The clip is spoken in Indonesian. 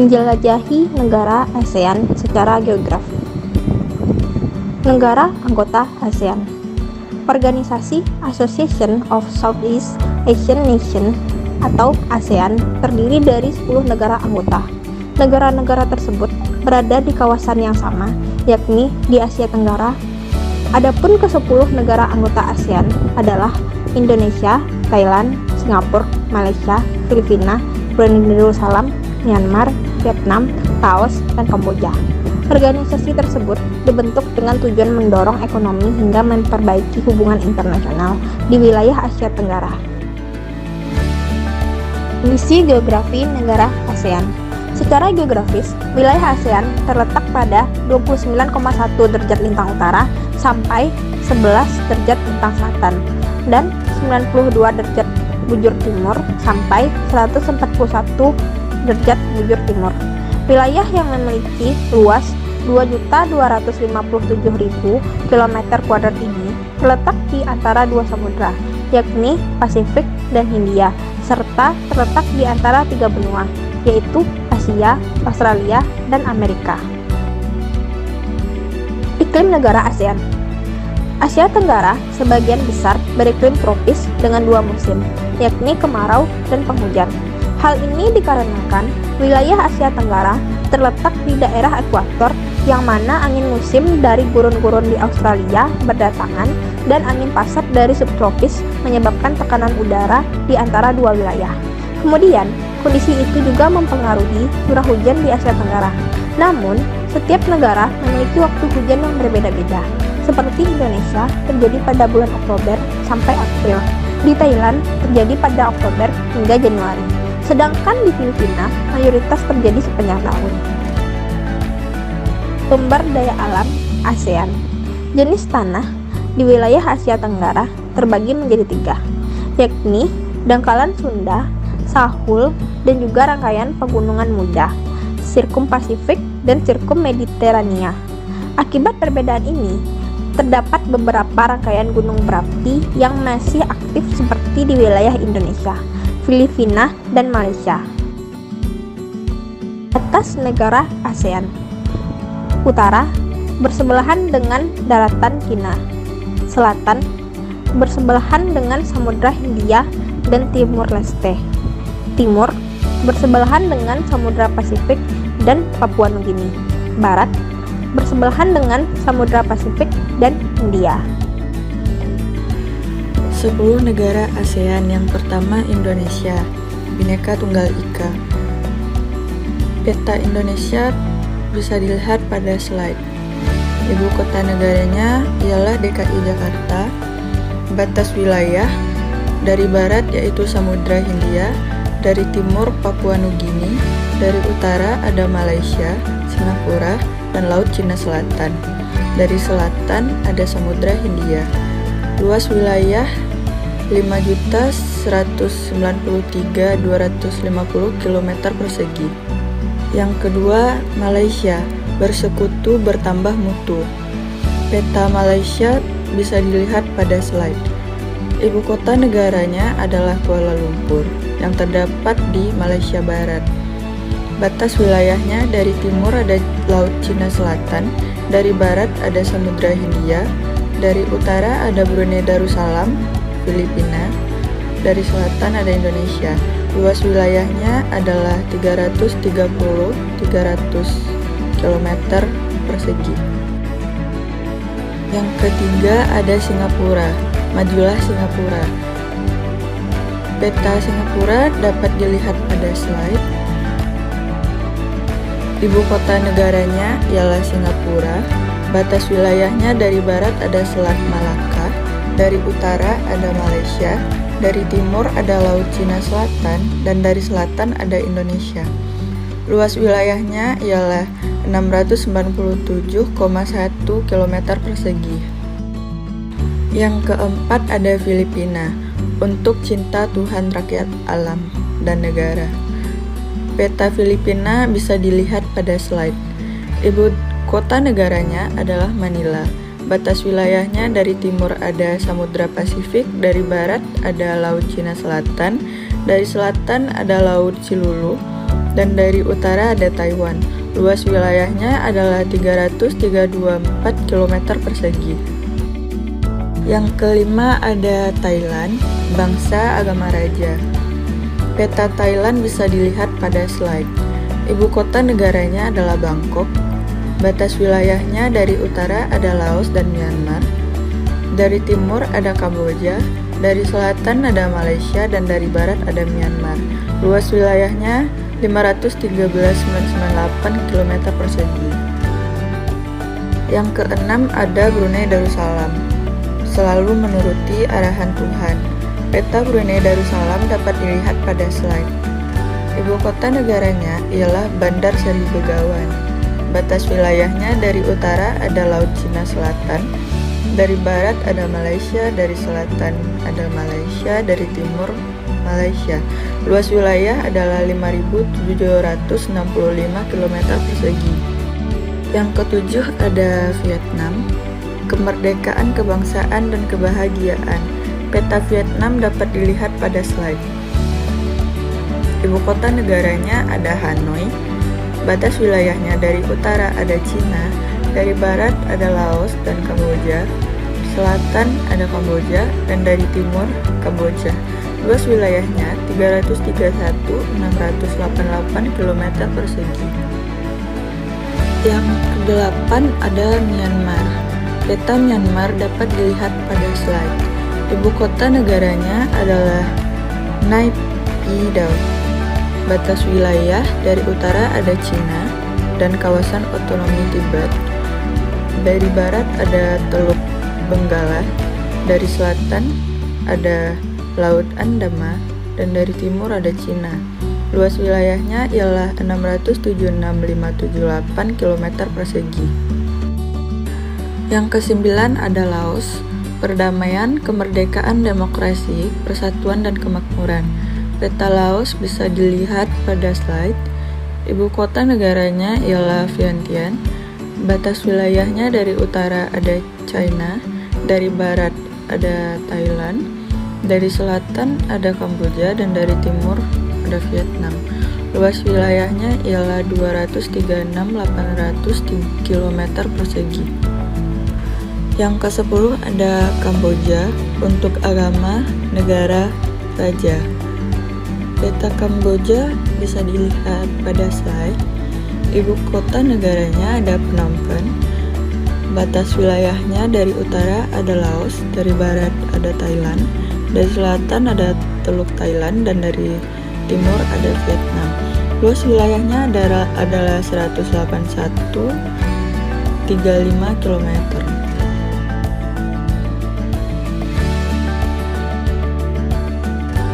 Menjelajahi negara ASEAN secara geografi. Negara anggota ASEAN. Organisasi Association of Southeast Asian Nations atau ASEAN terdiri dari 10 negara anggota. Negara-negara tersebut berada di kawasan yang sama, yakni di Asia Tenggara. Adapun ke-10 negara anggota ASEAN adalah Indonesia, Thailand, Singapura, Malaysia, Filipina, Brunei Darussalam, Myanmar, Vietnam, Laos, dan Kamboja. Organisasi tersebut dibentuk dengan tujuan mendorong ekonomi hingga memperbaiki hubungan internasional di wilayah Asia Tenggara. Misi geografi negara ASEAN. Secara geografis, wilayah ASEAN terletak pada 29,1 derajat lintang utara sampai 11 derajat lintang selatan dan 92 derajat bujur timur sampai 141 derajat bujur timur. Wilayah yang memiliki luas 2.257.000 km² ini terletak di antara dua samudra, yakni Pasifik dan Hindia, serta terletak di antara tiga benua, yaitu Asia, Australia, dan Amerika. Iklim negara ASEAN. Asia Tenggara sebagian besar beriklim tropis dengan dua musim, yakni kemarau dan penghujan. Hal ini dikarenakan wilayah Asia Tenggara terletak di daerah ekuator, yang mana angin musim dari gurun-gurun di Australia berdatangan dan angin pasat dari subtropis menyebabkan tekanan udara di antara dua wilayah. Kemudian, kondisi itu juga mempengaruhi curah hujan di Asia Tenggara. Namun, setiap negara memiliki waktu hujan yang berbeda-beda. Seperti Indonesia terjadi pada bulan Oktober sampai April. Di Thailand terjadi pada Oktober hingga Januari. Sedangkan di Filipina mayoritas terjadi sepanjang tahun. Sumber daya alam ASEAN. Jenis tanah di wilayah Asia Tenggara terbagi menjadi tiga, yakni dangkalan Sunda, Sahul, dan juga rangkaian pegunungan muda, Sirkum Pasifik dan Sirkum Mediterania. Akibat perbedaan ini, terdapat beberapa rangkaian gunung berapi yang masih aktif seperti di wilayah Indonesia, Filipina, dan Malaysia. Atas negara ASEAN. Utara bersebelahan dengan daratan Cina. Selatan bersebelahan dengan Samudra Hindia dan Timur Leste. Timur bersebelahan dengan Samudra Pasifik dan Papua Nugini. Barat bersebelahan dengan Samudra Pasifik dan India. 10 negara ASEAN. Yang pertama Indonesia, Bhinneka Tunggal Ika. Peta Indonesia bisa dilihat pada slide. Ibu kota negaranya ialah DKI Jakarta. Batas wilayah dari barat yaitu Samudra Hindia, dari timur Papua Nugini, dari utara ada Malaysia, Singapura, dan Laut Cina Selatan. Dari selatan ada Samudra Hindia. Luas wilayah 5.193.250 km persegi. Yang kedua, Malaysia, bersekutu bertambah mutu. Peta Malaysia bisa dilihat pada slide. Ibu kota negaranya adalah Kuala Lumpur, yang terdapat di Malaysia Barat. Batas wilayahnya dari timur ada Laut Cina Selatan, dari barat ada Samudra Hindia, dari utara ada Brunei Darussalam, Filipina, dari selatan ada Indonesia. Luas wilayahnya adalah 300 km persegi. Yang ketiga ada Singapura. Majulah Singapura. Peta Singapura dapat dilihat pada slide. Ibu kota negaranya ialah Singapura. Batas wilayahnya dari barat ada Selat Malaka, dari utara ada Malaysia, dari timur ada Laut Cina Selatan, dan dari selatan ada Indonesia. Luas wilayahnya ialah 697,1 km persegi. Yang keempat ada Filipina, untuk cinta Tuhan, rakyat, alam, dan negara. Peta Filipina bisa dilihat pada slide. Ibu kota negaranya adalah Manila. Batas wilayahnya dari timur ada Samudra Pasifik, dari barat ada Laut Cina Selatan, dari selatan ada Laut Silulu, dan dari utara ada Taiwan. Luas wilayahnya adalah 324 km persegi. Yang kelima ada Thailand, bangsa agama raja. Peta Thailand bisa dilihat pada slide. Ibu kota negaranya adalah Bangkok. Batas wilayahnya dari utara ada Laos dan Myanmar. Dari timur ada Kamboja, dari selatan ada Malaysia, dan dari barat ada Myanmar. Luas wilayahnya 513,998 km persegi. Yang keenam ada Brunei Darussalam, selalu menuruti arahan Tuhan. Peta Brunei Darussalam dapat dilihat pada slide. Ibu kota negaranya ialah Bandar Seri Begawan. Batas wilayahnya dari utara ada Laut Cina Selatan, dari barat ada Malaysia, dari selatan ada Malaysia, dari timur Malaysia. Luas wilayah adalah 5.765 km persegi. Yang ketujuh ada Vietnam, kemerdekaan, kebangsaan, dan kebahagiaan. Peta Vietnam dapat dilihat pada slide. Ibu kota negaranya ada Hanoi. Batas wilayahnya dari utara ada Cina, dari barat ada Laos dan Kamboja, selatan ada Kamboja, dan dari timur Kamboja. Luas wilayahnya 331.688 km persegi. Yang kedelapan ada Myanmar. Peta Myanmar dapat dilihat pada slide. Ibu kota negaranya adalah Naypyidaw. Batas wilayah dari utara ada Cina dan kawasan otonomi Tibet. Dari barat ada Teluk Benggala, dari selatan ada Laut Andama, dan dari timur ada Cina. Luas wilayahnya ialah 607,6578 km persegi. Yang kesembilan ada Laos, perdamaian, kemerdekaan, demokrasi, persatuan, dan kemakmuran. Peta Laos bisa dilihat pada slide. Ibu kota negaranya ialah Vientiane. Batas wilayahnya dari utara ada China, dari barat ada Thailand, dari selatan ada Kamboja, dan dari timur ada Vietnam. Luas wilayahnya ialah 236.800 km persegi. Yang ke-10 ada Kamboja, untuk agama, negara, raja. Peta Kamboja bisa dilihat pada slide. Ibu kota negaranya ada Phnom Penh. Batas wilayahnya dari utara ada Laos, dari barat ada Thailand, dari selatan ada Teluk Thailand, dan dari timur ada Vietnam. Luas wilayahnya adalah 181,35 km.